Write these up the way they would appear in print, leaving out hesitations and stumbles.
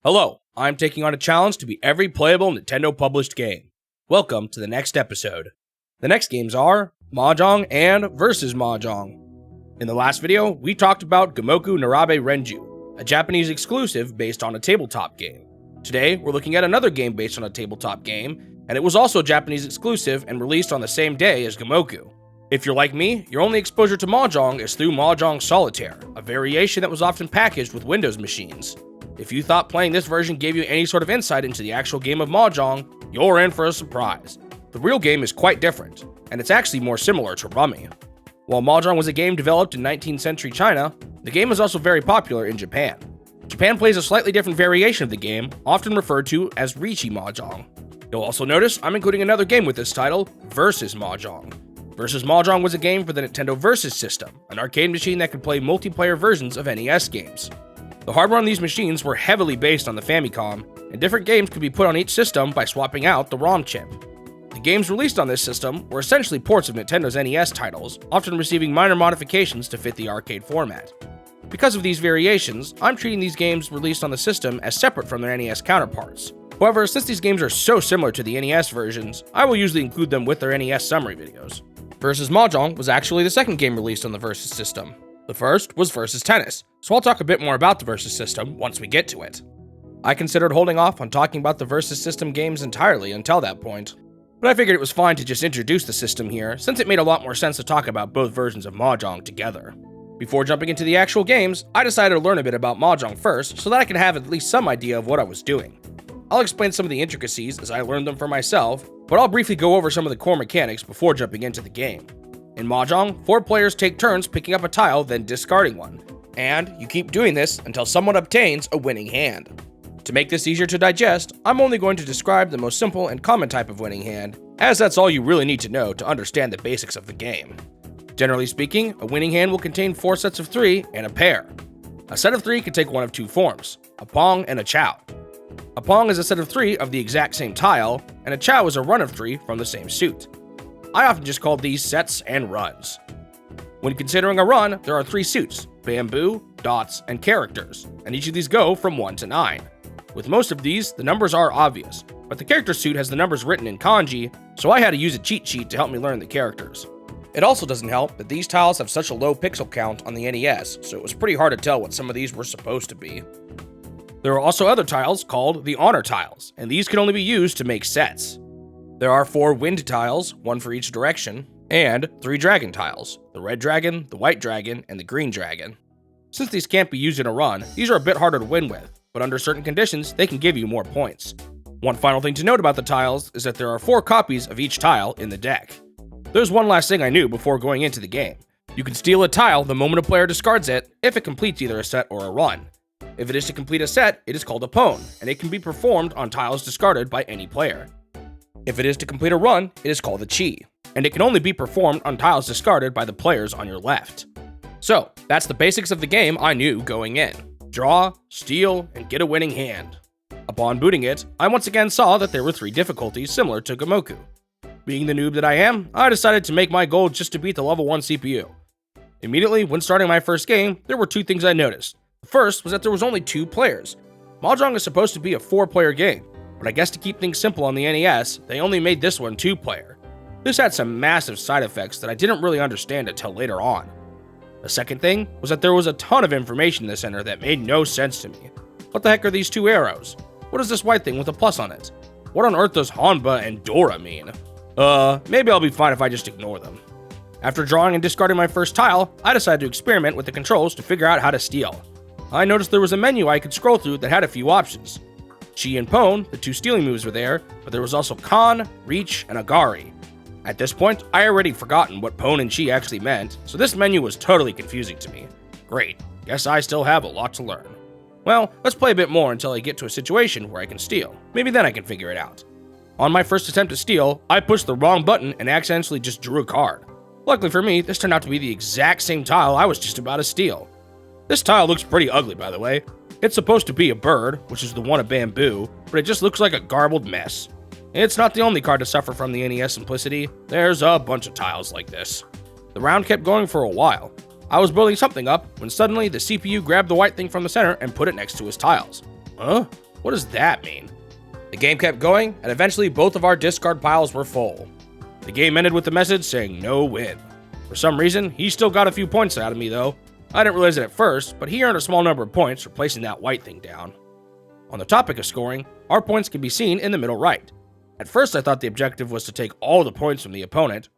Hello, I'm taking on a challenge to beat every playable Nintendo published game. Welcome to the next episode. The next games are Mahjong and versus Mahjong. In the last video, we talked about Gomoku Narabe Renju, a Japanese exclusive based on a tabletop game. Today, we're looking at another game based on a tabletop game, and it was also a Japanese exclusive and released on the same day as Gomoku. If you're like me, your only exposure to Mahjong is through Mahjong Solitaire, a variation that was often packaged with Windows machines. If you thought playing this version gave you any sort of insight into the actual game of Mahjong, you're in for a surprise. The real game is quite different, and it's actually more similar to Rummy. While Mahjong was a game developed in 19th century China, the game is also very popular in Japan. Japan plays a slightly different variation of the game, often referred to as Riichi Mahjong. You'll also notice I'm including another game with this title, Versus Mahjong. Versus Mahjong was a game for the Nintendo Versus system, an arcade machine that could play multiplayer versions of NES games. The hardware on these machines were heavily based on the Famicom, and different games could be put on each system by swapping out the ROM chip. The games released on this system were essentially ports of Nintendo's NES titles, often receiving minor modifications to fit the arcade format. Because of these variations, I'm treating these games released on the system as separate from their NES counterparts. However, since these games are so similar to the NES versions, I will usually include them with their NES summary videos. Versus Mahjong was actually the second game released on the Versus system. The first was Versus Tennis, so I'll talk a bit more about the Versus system once we get to it. I considered holding off on talking about the Versus system games entirely until that point, but I figured it was fine to just introduce the system here, since it made a lot more sense to talk about both versions of Mahjong together. Before jumping into the actual games, I decided to learn a bit about Mahjong first, so that I could have at least some idea of what I was doing. I'll explain some of the intricacies as I learned them for myself, but I'll briefly go over some of the core mechanics before jumping into the game. In Mahjong, 4 players take turns picking up a tile, then discarding one, and you keep doing this until someone obtains a winning hand. To make this easier to digest, I'm only going to describe the most simple and common type of winning hand, as that's all you really need to know to understand the basics of the game. Generally speaking, a winning hand will contain 4 sets of 3 and a pair. A set of 3 can take one of 2 forms, a pong and a chow. A pong is a set of 3 of the exact same tile, and a chow is a run of 3 from the same suit. I often just call these sets and runs. When considering a run, there are 3 suits, bamboo, dots, and characters, and each of these go from 1 to 9. With most of these, the numbers are obvious, but the character suit has the numbers written in kanji, so I had to use a cheat sheet to help me learn the characters. It also doesn't help that these tiles have such a low pixel count on the NES, so it was pretty hard to tell what some of these were supposed to be. There are also other tiles called the honor tiles, and these can only be used to make sets. There are 4 wind tiles, 1 for each direction, and 3 dragon tiles, the red dragon, the white dragon, and the green dragon. Since these can't be used in a run, these are a bit harder to win with, but under certain conditions, they can give you more points. One final thing to note about the tiles is that there are 4 copies of each tile in the deck. There's one last thing I knew before going into the game. You can steal a tile the moment a player discards it, if it completes either a set or a run. If it is to complete a set, it is called a pone, and it can be performed on tiles discarded by any player. If it is to complete a run, it is called a chi, and it can only be performed on tiles discarded by the players on your left. So, that's the basics of the game I knew going in. Draw, steal, and get a winning hand. Upon booting it, I once again saw that there were 3 difficulties similar to Gomoku. Being the noob that I am, I decided to make my goal just to beat the level 1 CPU. Immediately, when starting my first game, there were 2 things I noticed. The first was that there was only 2 players. Mahjong is supposed to be a 4-player game, but I guess to keep things simple on the NES, they only made this one 2-player. This had some massive side effects that I didn't really understand until later on. The second thing was that there was a ton of information in the center that made no sense to me. What the heck are these 2 arrows? What is this white thing with a plus on it? What on earth does Hanba and Dora mean? Maybe I'll be fine if I just ignore them. After drawing and discarding my first tile, I decided to experiment with the controls to figure out how to steal. I noticed there was a menu I could scroll through that had a few options. Chi and Pone, the 2 stealing moves, were there, but there was also Kan, Reach, and Agari. At this point, I already forgotten what Pone and Chi actually meant, so this menu was totally confusing to me. Great, guess I still have a lot to learn. Well, let's play a bit more until I get to a situation where I can steal. Maybe then I can figure it out. On my first attempt to steal, I pushed the wrong button and accidentally just drew a card. Luckily for me, this turned out to be the exact same tile I was just about to steal. This tile looks pretty ugly, by the way. It's supposed to be a bird, which is the one of bamboo, but it just looks like a garbled mess. It's not the only card to suffer from the NES simplicity. There's a bunch of tiles like this. The round kept going for a while. I was building something up when suddenly the CPU grabbed the white thing from the center and put it next to his tiles. Huh? What does that mean? The game kept going, and eventually both of our discard piles were full. The game ended with the message saying no win. For some reason, he still got a few points out of me though. I didn't realize it at first, but he earned a small number of points for placing that white thing down. On the topic of scoring, our points can be seen in the middle right. At first I thought the objective was to take all the points from the opponent,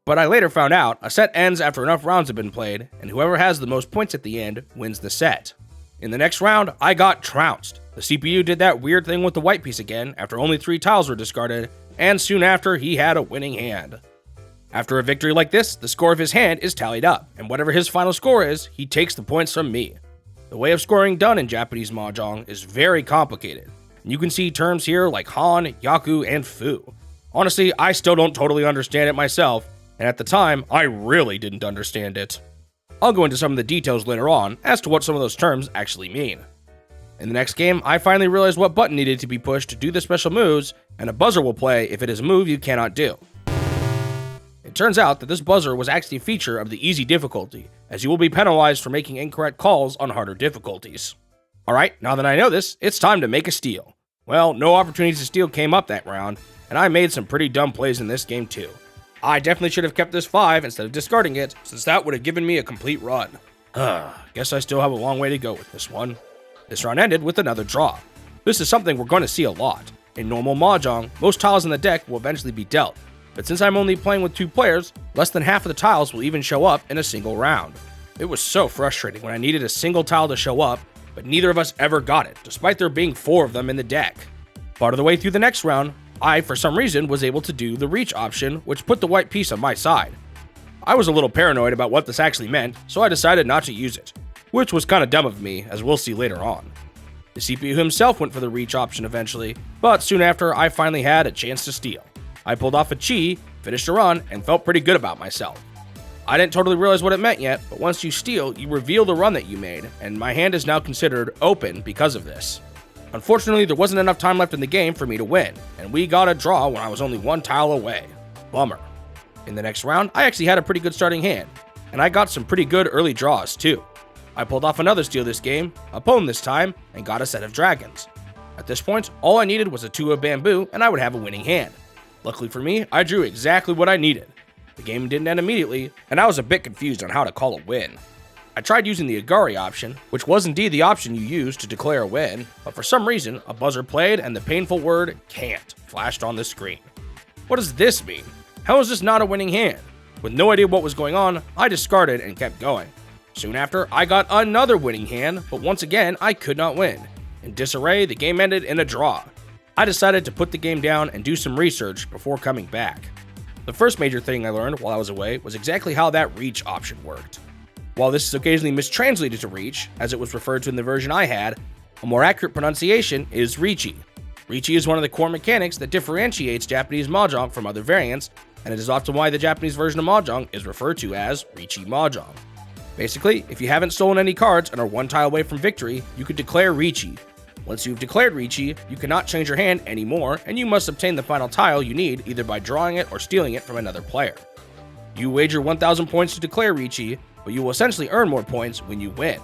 but I later found out a set ends after enough rounds have been played, and whoever has the most points at the end wins the set. In the next round, I got trounced. The CPU did that weird thing with the white piece again after only 3 tiles were discarded, and soon after he had a winning hand. After a victory like this, the score of his hand is tallied up, and whatever his final score is, he takes the points from me. The way of scoring done in Japanese Mahjong is very complicated, and you can see terms here like Han, Yaku, and Fu. Honestly, I still don't totally understand it myself, and at the time, I really didn't understand it. I'll go into some of the details later on as to what some of those terms actually mean. In the next game, I finally realized what button needed to be pushed to do the special moves, and a buzzer will play if it is a move you cannot do. It turns out that this buzzer was actually a feature of the easy difficulty, as you will be penalized for making incorrect calls on harder difficulties. Alright, now that I know this, it's time to make a steal. Well, no opportunities to steal came up that round, and I made some pretty dumb plays in this game too. I definitely should have kept this 5 instead of discarding it, since that would have given me a complete run. Guess I still have a long way to go with this one. This round ended with another draw. This is something we're going to see a lot. In normal Mahjong, most tiles in the deck will eventually be dealt, but since I'm only playing with 2 players, less than half of the tiles will even show up in a single round. It was so frustrating when I needed a single tile to show up, but neither of us ever got it, despite there being 4 of them in the deck. Part of the way through the next round, I, for some reason, was able to do the reach option, which put the white piece on my side. I was a little paranoid about what this actually meant, so I decided not to use it, which was kinda dumb of me, as we'll see later on. The CPU himself went for the reach option eventually, but soon after I finally had a chance to steal. I pulled off a chi, finished a run, and felt pretty good about myself. I didn't totally realize what it meant yet, but once you steal, you reveal the run that you made, and my hand is now considered open because of this. Unfortunately, there wasn't enough time left in the game for me to win, and we got a draw when I was only 1 tile away. Bummer. In the next round, I actually had a pretty good starting hand, and I got some pretty good early draws too. I pulled off another steal this game, a pwn this time, and got a set of dragons. At this point, all I needed was a 2 of bamboo, and I would have a winning hand. Luckily for me, I drew exactly what I needed. The game didn't end immediately, and I was a bit confused on how to call a win. I tried using the Agari option, which was indeed the option you used to declare a win, but for some reason, a buzzer played and the painful word "can't" flashed on the screen. What does this mean? How is this not a winning hand? With no idea what was going on, I discarded and kept going. Soon after, I got another winning hand, but once again, I could not win. In disarray, the game ended in a draw. I decided to put the game down and do some research before coming back. The first major thing I learned while I was away was exactly how that reach option worked. While this is occasionally mistranslated to reach, as it was referred to in the version I had, a more accurate pronunciation is Riichi. Riichi is one of the core mechanics that differentiates Japanese Mahjong from other variants, and it is often why the Japanese version of Mahjong is referred to as Riichi Mahjong. Basically, if you haven't stolen any cards and are 1 tile away from victory, you could declare Riichi. Once you've declared Riichi, you cannot change your hand anymore, and you must obtain the final tile you need either by drawing it or stealing it from another player. You wager 1,000 points to declare Riichi, but you will essentially earn more points when you win.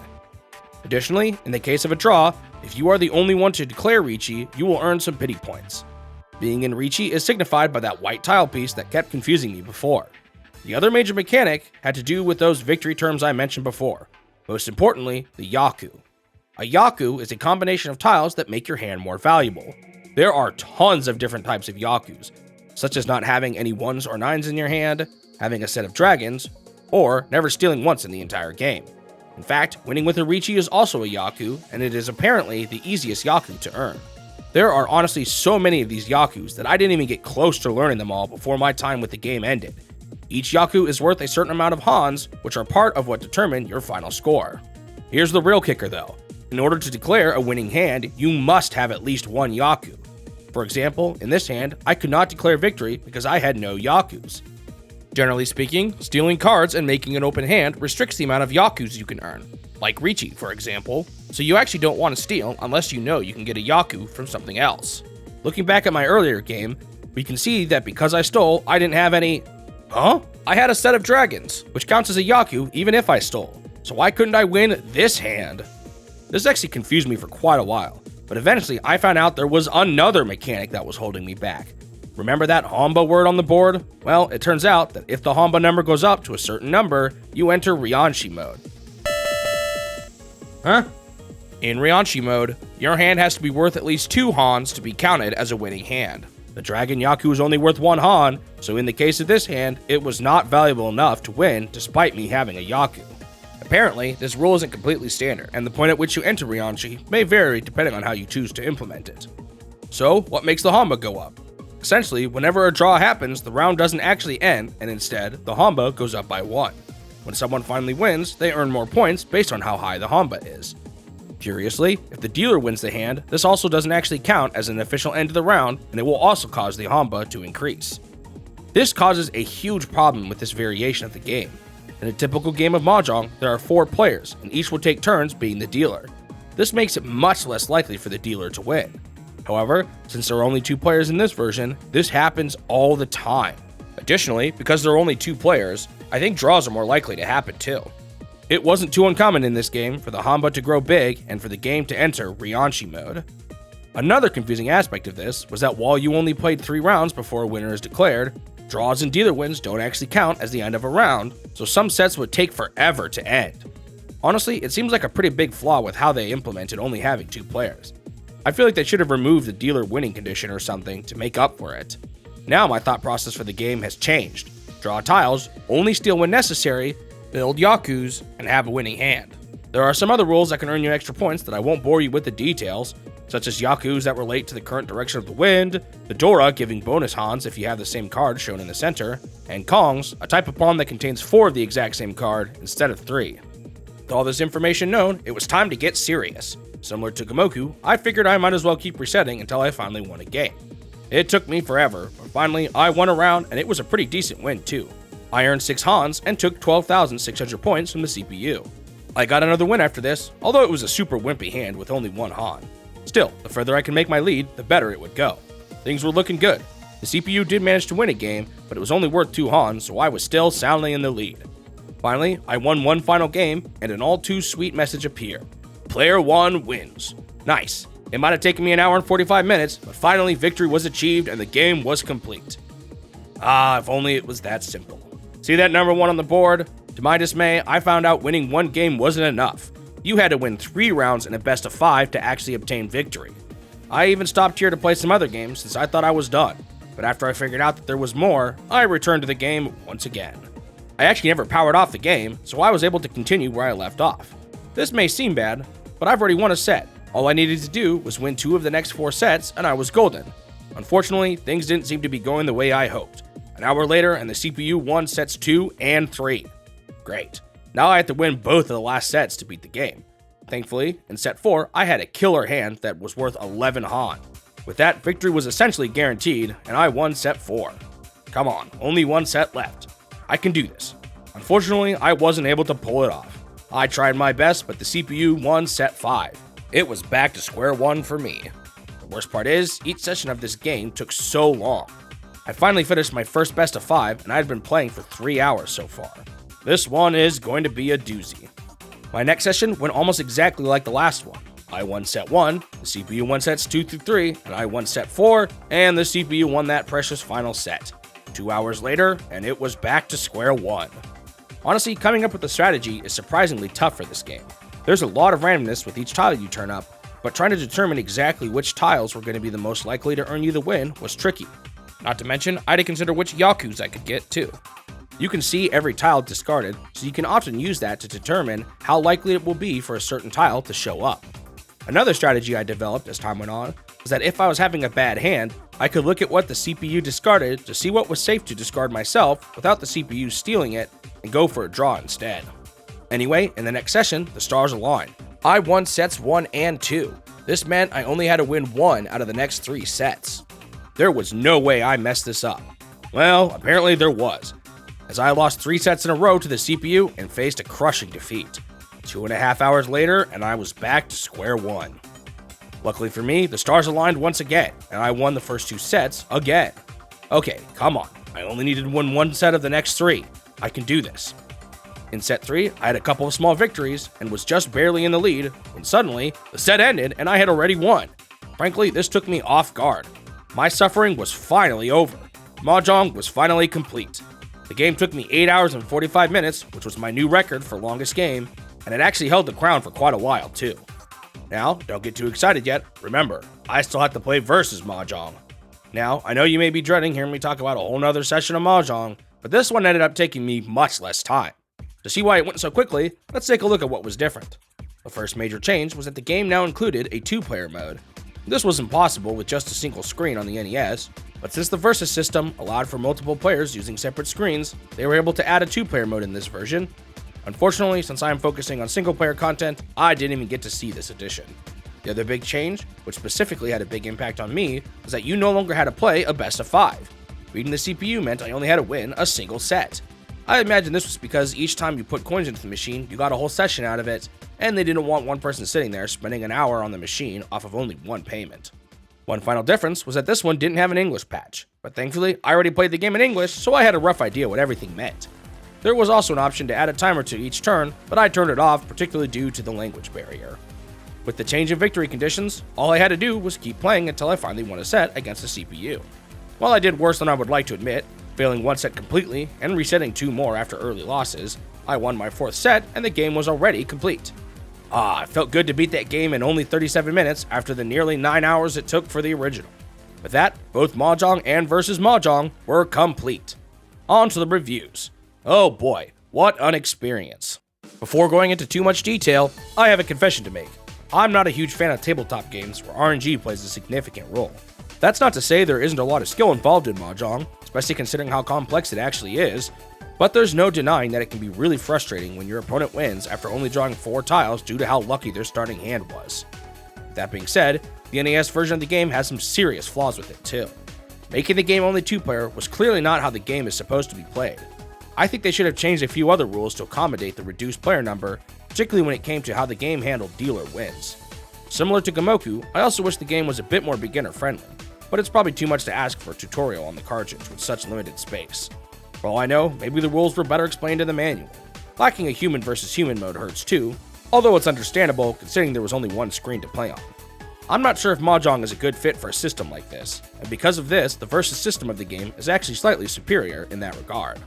Additionally, in the case of a draw, if you are the only one to declare Riichi, you will earn some pity points. Being in Riichi is signified by that white tile piece that kept confusing me before. The other major mechanic had to do with those victory terms I mentioned before, most importantly, the Yaku. A Yaku is a combination of tiles that make your hand more valuable. There are tons of different types of Yakus, such as not having any 1s or 9s in your hand, having a set of dragons, or never stealing once in the entire game. In fact, winning with a Riichi is also a Yaku, and it is apparently the easiest Yaku to earn. There are honestly so many of these Yakus that I didn't even get close to learning them all before my time with the game ended. Each Yaku is worth a certain amount of Hans, which are part of what determine your final score. Here's the real kicker though. In order to declare a winning hand, you must have at least 1 Yaku. For example, in this hand, I could not declare victory because I had no Yakus. Generally speaking, stealing cards and making an open hand restricts the amount of Yakus you can earn, like Riichi for example, so you actually don't want to steal unless you know you can get a Yaku from something else. Looking back at my earlier game, we can see that because I stole, I didn't have any... I had a set of dragons, which counts as a Yaku even if I stole, so why couldn't I win this hand? This actually confused me for quite a while, But eventually, I found out there was another mechanic that was holding me back. Remember that Hamba word on the board? Well, it turns out that if the Hamba number goes up to a certain number, you enter Rianshi mode. Huh? In Rianshi mode, your hand has to be worth at least 2 Hans to be counted as a winning hand. The Dragon Yaku is only worth 1 Han, so in the case of this hand, it was not valuable enough to win despite me having a Yaku. Apparently, this rule isn't completely standard, and the point at which you enter Rianshi may vary depending on how you choose to implement it. So, what makes the Hamba go up? Essentially, whenever a draw happens, the round doesn't actually end, and instead, the Hamba goes up by 1. When someone finally wins, they earn more points based on how high the Hamba is. Curiously, if the dealer wins the hand, this also doesn't actually count as an official end to the round, and it will also cause the Hamba to increase. This causes a huge problem with this variation of the game. In a typical game of Mahjong, there are 4 players, and each will take turns being the dealer. This makes it much less likely for the dealer to win. However, since there are only 2 players in this version, this happens all the time. Additionally, because there are only 2 players, I think draws are more likely to happen too. It wasn't too uncommon in this game for the Hamba to grow big and for the game to enter Rianshi mode. Another confusing aspect of this was that while you only played 3 rounds before a winner is declared, draws and dealer wins don't actually count as the end of a round, so some sets would take forever to end. Honestly, it seems like a pretty big flaw with how they implemented only having 2 players. I feel like they should have removed the dealer winning condition or something to make up for it. Now my thought process for the game has changed. Draw tiles, only steal when necessary, build Yakus, and have a winning hand. There are some other rules that can earn you extra points that I won't bore you with the details, such as Yakus that relate to the current direction of the wind, the Dora giving bonus Hans if you have the same card shown in the center, and Kongs, a type of pawn that contains 4 of the exact same card instead of 3. With all this information known, it was time to get serious. Similar to Gamoku, I figured I might as well keep resetting until I finally won a game. It took me forever, but finally I won a round and it was a pretty decent win too. I earned 6 Hans and took 12,600 points from the CPU. I got another win after this, although it was a super wimpy hand with only 1 Han. Still, the further I can make my lead, the better it would go. Things were looking good. The CPU did manage to win a game, but it was only worth 2 Hans, so I was still soundly in the lead. Finally, I won one final game, and an all too sweet message appeared. Player 1 wins. Nice. It might have taken me an hour and 45 minutes, but finally victory was achieved and the game was complete. Ah, if only it was that simple. See that number 1 on the board? To my dismay, I found out winning 1 game wasn't enough. You had to win 3 rounds in a best of 5 to actually obtain victory. I even stopped here to play some other games since I thought I was done, but after I figured out that there was more, I returned to the game once again. I actually never powered off the game, so I was able to continue where I left off. This may seem bad, but I've already won a set. All I needed to do was win 2 of the next 4 sets and I was golden. Unfortunately, things didn't seem to be going the way I hoped. An hour later and the CPU won sets 2 and 3. Great. Now I have to win both of the last sets to beat the game. Thankfully, in set 4, I had a killer hand that was worth 11 Han. With that, victory was essentially guaranteed, and I won set 4. Come on, only 1 set left. I can do this. Unfortunately, I wasn't able to pull it off. I tried my best, but the CPU won set 5. It was back to square one for me. The worst part is, each session of this game took so long. I finally finished my first best of 5, and I'd been playing for 3 hours so far. This one is going to be a doozy. My next session went almost exactly like the last one. I won set 1, the CPU won sets 2 through 3, and I won set 4, and the CPU won that precious final set. 2 hours later, and it was back to square one. Honestly, coming up with a strategy is surprisingly tough for this game. There's a lot of randomness with each tile you turn up, but trying to determine exactly which tiles were going to be the most likely to earn you the win was tricky. Not to mention, I had to consider which Yakus I could get too. You can see every tile discarded, so you can often use that to determine how likely it will be for a certain tile to show up. Another strategy I developed as time went on was that if I was having a bad hand, I could look at what the CPU discarded to see what was safe to discard myself without the CPU stealing it and go for a draw instead. Anyway, in the next session, the stars aligned. I won sets 1 and 2. This meant I only had to win 1 out of the next 3 sets. There was no way I messed this up. Well, apparently there was, as I lost 3 sets in a row to the CPU and faced a crushing defeat. 2.5 hours later, and I was back to square one. Luckily for me, the stars aligned once again, and I won the first 2 sets again. Okay, come on. I only needed to win 1 set of the next 3. I can do this. In set 3, I had a couple of small victories and was just barely in the lead when suddenly the set ended and I had already won. Frankly, this took me off guard. My suffering was finally over. Mahjong was finally complete. The game took me 8 hours and 45 minutes, which was my new record for longest game, and it actually held the crown for quite a while too. Now, don't get too excited yet. Remember, I still have to play versus Mahjong. Now, I know you may be dreading hearing me talk about a whole nother session of Mahjong, but this one ended up taking me much less time. To see why it went so quickly, let's take a look at what was different. The first major change was that the game now included a 2-player mode. This was impossible with just a single screen on the NES, but since the Versus system allowed for multiple players using separate screens, they were able to add a 2-player mode in this version. Unfortunately, since I am focusing on single-player content, I didn't even get to see this addition. The other big change, which specifically had a big impact on me, was that you no longer had to play a best of 5. Beating the CPU meant I only had to win a single set. I imagine this was because each time you put coins into the machine, you got a whole session out of it, and they didn't want one person sitting there spending an hour on the machine off of only one payment. One final difference was that this one didn't have an English patch, but thankfully I already played the game in English, so I had a rough idea what everything meant. There was also an option to add a timer to each turn, but I turned it off particularly due to the language barrier. With the change in victory conditions, all I had to do was keep playing until I finally won a set against the CPU. While I did worse than I would like to admit, failing one set completely and resetting 2 more after early losses, I won my 4th set and the game was already complete. It felt good to beat that game in only 37 minutes after the nearly 9 hours it took for the original. With that, both Mahjong and Versus Mahjong were complete. On to the reviews. Oh boy, what an experience. Before going into too much detail, I have a confession to make. I'm not a huge fan of tabletop games where RNG plays a significant role. That's not to say there isn't a lot of skill involved in Mahjong, especially considering how complex it actually is, but there's no denying that it can be really frustrating when your opponent wins after only drawing 4 tiles due to how lucky their starting hand was. With that being said, the NES version of the game has some serious flaws with it too. Making the game only 2-player was clearly not how the game is supposed to be played. I think they should have changed a few other rules to accommodate the reduced player number, particularly when it came to how the game handled dealer wins. Similar to Gamoku, I also wish the game was a bit more beginner friendly, but it's probably too much to ask for a tutorial on the cartridge with such limited space. For all I know, maybe the rules were better explained in the manual. Lacking a human versus human mode hurts too, although it's understandable considering there was only one screen to play on. I'm not sure if Mahjong is a good fit for a system like this, and because of this, the versus system of the game is actually slightly superior in that regard.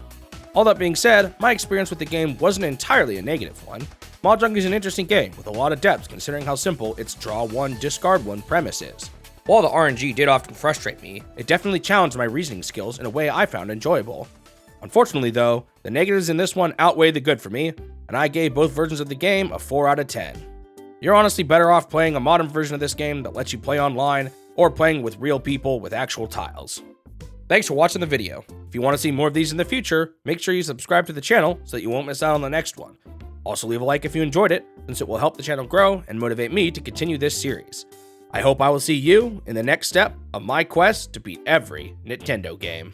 All that being said, my experience with the game wasn't entirely a negative one. Mahjong is an interesting game with a lot of depth considering how simple its draw one, discard one premise is. While the RNG did often frustrate me, it definitely challenged my reasoning skills in a way I found enjoyable. Unfortunately though, the negatives in this one outweigh the good for me, and I gave both versions of the game a 4 out of 10. You're honestly better off playing a modern version of this game that lets you play online, or playing with real people with actual tiles. Thanks for watching the video. If you want to see more of these in the future, make sure you subscribe to the channel so that you won't miss out on the next one. Also leave a like if you enjoyed it, since it will help the channel grow and motivate me to continue this series. I hope I will see you in the next step of my quest to beat every Nintendo game.